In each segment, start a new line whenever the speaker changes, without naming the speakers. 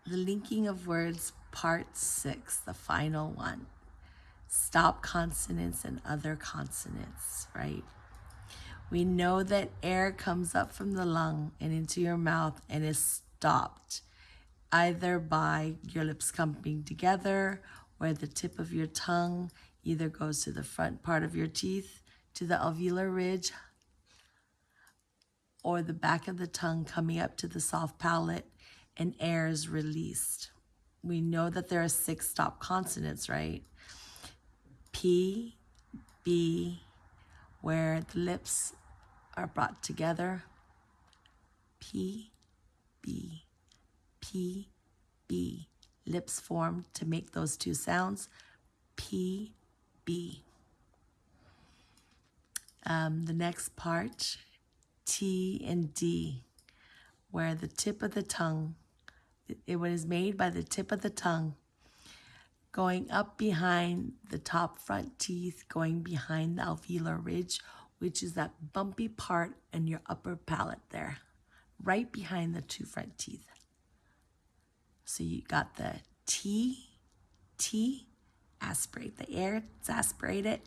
The linking of words, part 6, the final one. Stop consonants and other consonants, right? We know that air comes up from the lung and into your mouth and is stopped either by your lips coming together, where the tip of your tongue either goes to the front part of your teeth, to the alveolar ridge, or the back of the tongue coming up to the soft palate, and air is released. We know that there are 6 stop consonants, right? P, B, where the lips are brought together. P, B, P, B. Lips form to make those 2 sounds. P, B. The next part, T and D, where the tip of the tongue, it was made by the tip of the tongue going up behind the top front teeth, going behind the alveolar ridge, which is that bumpy part in your upper palate there, right behind the 2 front teeth. So you got the T, aspirate the air, it's aspirated,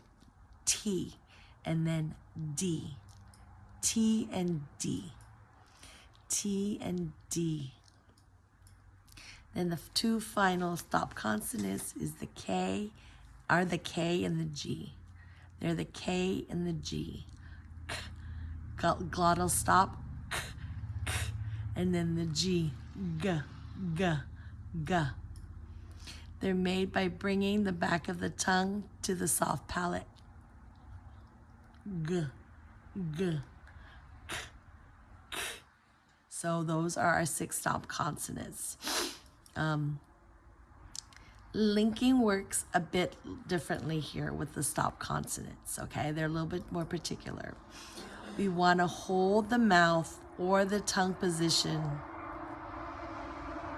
T, and then D, T and D, T and D. Then the 2 final stop consonants is the K, are the K and the G. They're the K and the G. K, glottal stop, k, k, and then the G, g, g, g. They're made by bringing the back of the tongue to the soft palate. G, g, k, k. So those are our 6 stop consonants. Linking works a bit differently here with the stop consonants, okay? They're a little bit more particular. We want to hold the mouth or the tongue position,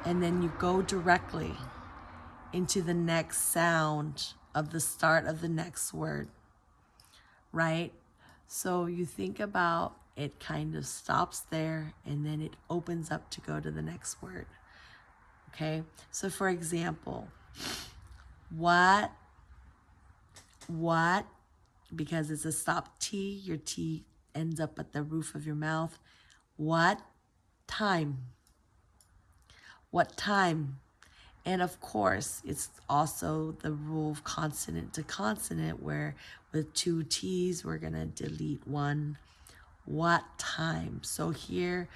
and then you go directly into the next sound of the start of the next word, right? So you think about it kind of stops there and then it opens up to go to the next word. Okay, so for example, what, because it's a stop T, your T ends up at the roof of your mouth. What time? What time? And of course, it's also the rule of consonant to consonant, where with 2 T's, we're gonna delete 1. What time? So here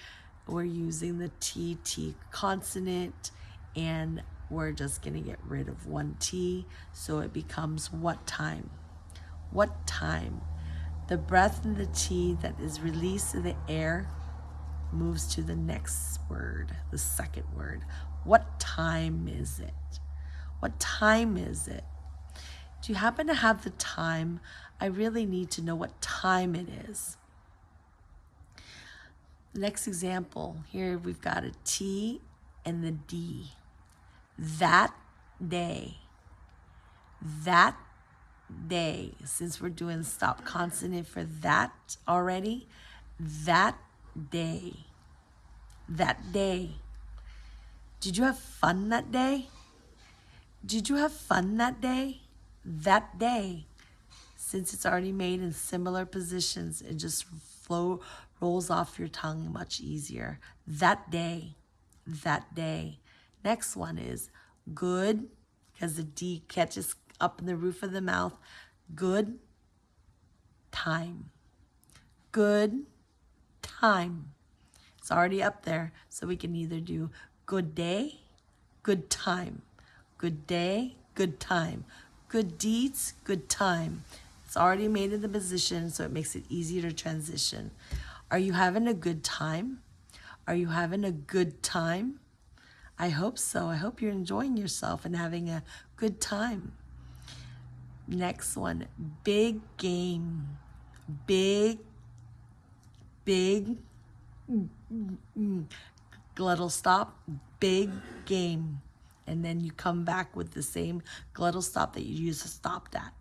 we're using the TT consonant, and we're just gonna get rid of 1 T, so it becomes what time? What time? The breath in the T that is released in the air moves to the next word, the second word. What time is it? What time is it? Do you happen to have the time? I really need to know what time it is. The next example, here we've got a T and the D. That day. That day. Since we're doing stop consonant for that already, that day. That day. Did you have fun that day? Did you have fun that day? That day. Since it's already made in similar positions, it just rolls off your tongue much easier. That day. That day. Next one is good, because the D catches up in the roof of the mouth. Good time. Good time. It's already up there, so we can either do good day, good time. Good day, good time. Good deeds, good time. It's already made in the position, so it makes it easier to transition. Are you having a good time? Are you having a good time? I hope so. I hope you're enjoying yourself and having a good time. Next one, big game. Big, glottal stop, big game. And then you come back with the same glottal stop that you used to stop that.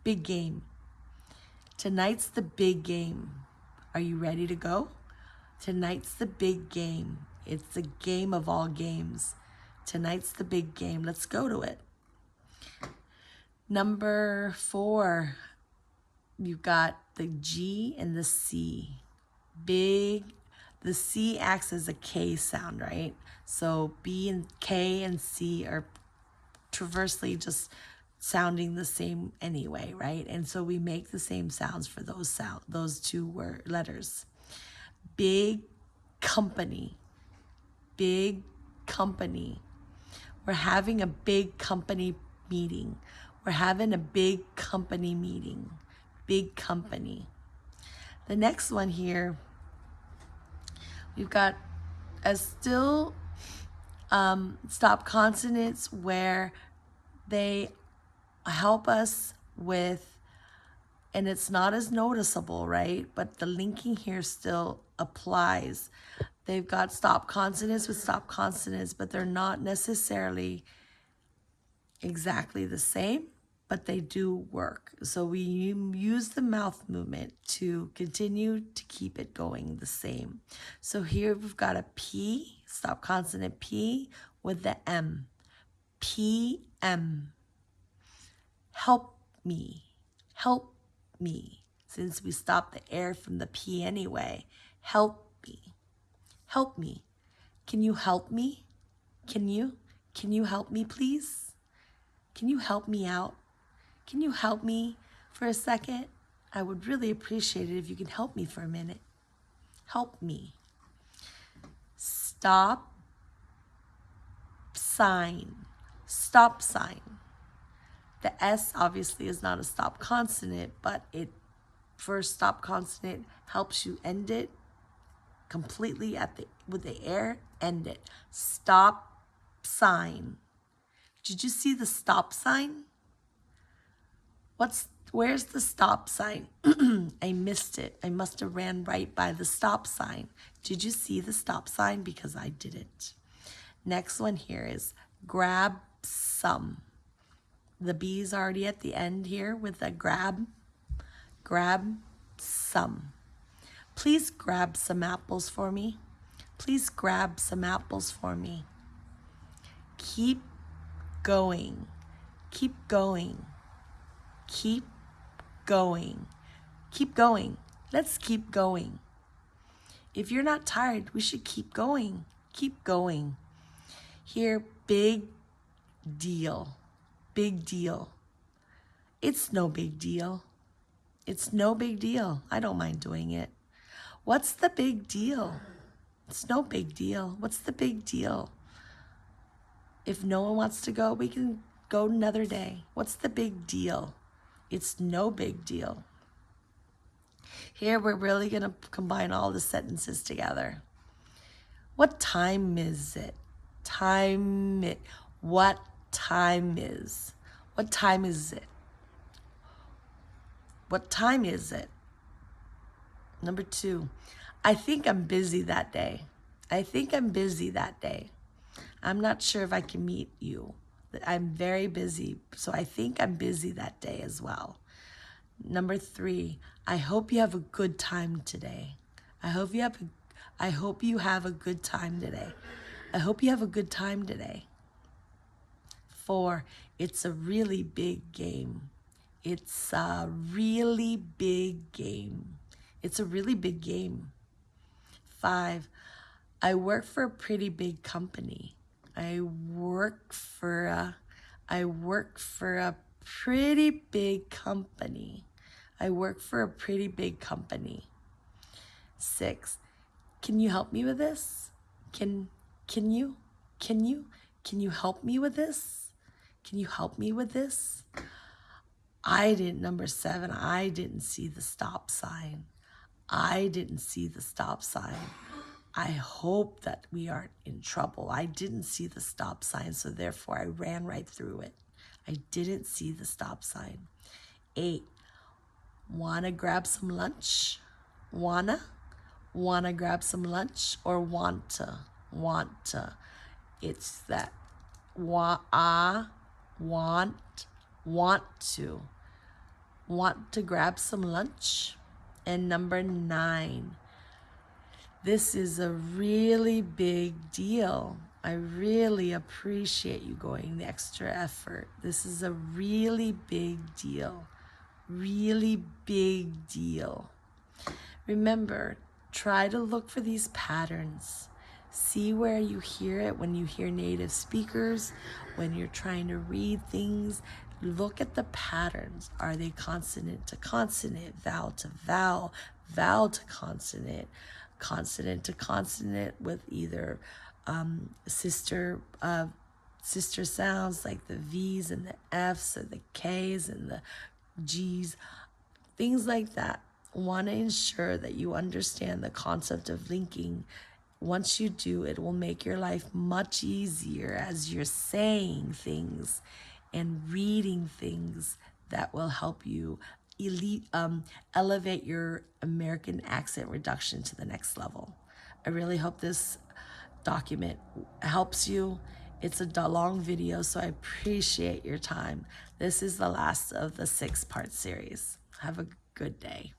Big game. Tonight's the big game. Are you ready to go? Tonight's the big game. It's the game of all games. Tonight's the big game. Let's go to it. Number 4, you've got the G and the C. Big, the C acts as a K sound, right? So B and K and C are traversely just sounding the same anyway, right? And so we make the same sounds for those two letters. Big company. Big company. We're having a big company meeting. We're having a big company meeting. Big company. The next one here, we've got a still stop consonants where they help us with, and it's not as noticeable, right? But the linking here still applies. They've got stop consonants with stop consonants, but they're not necessarily exactly the same, but they do work. So we use the mouth movement to continue to keep it going the same. So here we've got a P, stop consonant P with the M. PM. Help me. Help me. Since we stopped the air from the P anyway. Help me. Help me. Can you help me? Can you? Can you help me, please? Can you help me out? Can you help me for a second? I would really appreciate it if you could help me for a minute. Help me. Stop sign. Stop sign. The S obviously is not a stop consonant, but it first stop consonant helps you end it completely with the air, end it. Stop sign. Did you see the stop sign? Where's the stop sign? I missed it. I must have ran right by the stop sign. Did you see the stop sign? Because I didn't. Next one here is grab some. The B is already at the end here with a grab. Grab some. Please grab some apples for me. Please grab some apples for me. Keep going. Keep going. Keep going. Keep going. Let's keep going. If you're not tired, we should keep going. Keep going. Here, big deal. Big deal. It's no big deal. It's no big deal. I don't mind doing it. What's the big deal? It's no big deal. What's the big deal? If no one wants to go, we can go another day. What's the big deal? It's no big deal. Here we're really going to combine all the sentences together. What time is it? Time it. What time is? What time is it? What time is it? Number 2, I think I'm busy that day. I think I'm busy that day. I'm not sure if I can meet you. I'm very busy, so I think I'm busy that day as well. Number 3, I hope you have a good time today. I hope you have a good time today. I hope you have a good time today. 4, it's a really big game. It's a really big game. It's a really big game. 5, I work for a pretty big company. I work for a pretty big company. I work for a pretty big company. 6, can you help me with this? Can you help me with this? Can you help me with this? Number 7, I didn't see the stop sign. I didn't see the stop sign. I hope that we aren't in trouble. I didn't see the stop sign, so therefore I ran right through it. I didn't see the stop sign. 8, wanna grab some lunch? Wanna grab some lunch or want to? It's that want to grab some lunch. And number 9, this is a really big deal. I really appreciate you going the extra effort. This is a really big deal. Really big deal. Remember, try to look for these patterns. See where you hear it when you hear native speakers, when you're trying to read things. Look at the patterns. Are they consonant to consonant, vowel to vowel, vowel to consonant to consonant with either sister sounds like the V's and the F's or the K's and the G's, things like that. Want to ensure that you understand the concept of linking. Once you do, it will make your life much easier as you're saying things and reading things that will help you elevate your American accent reduction to the next level. I really hope this document helps you. It's a long video, so I appreciate your time. This is the last of the 6-part series. Have a good day.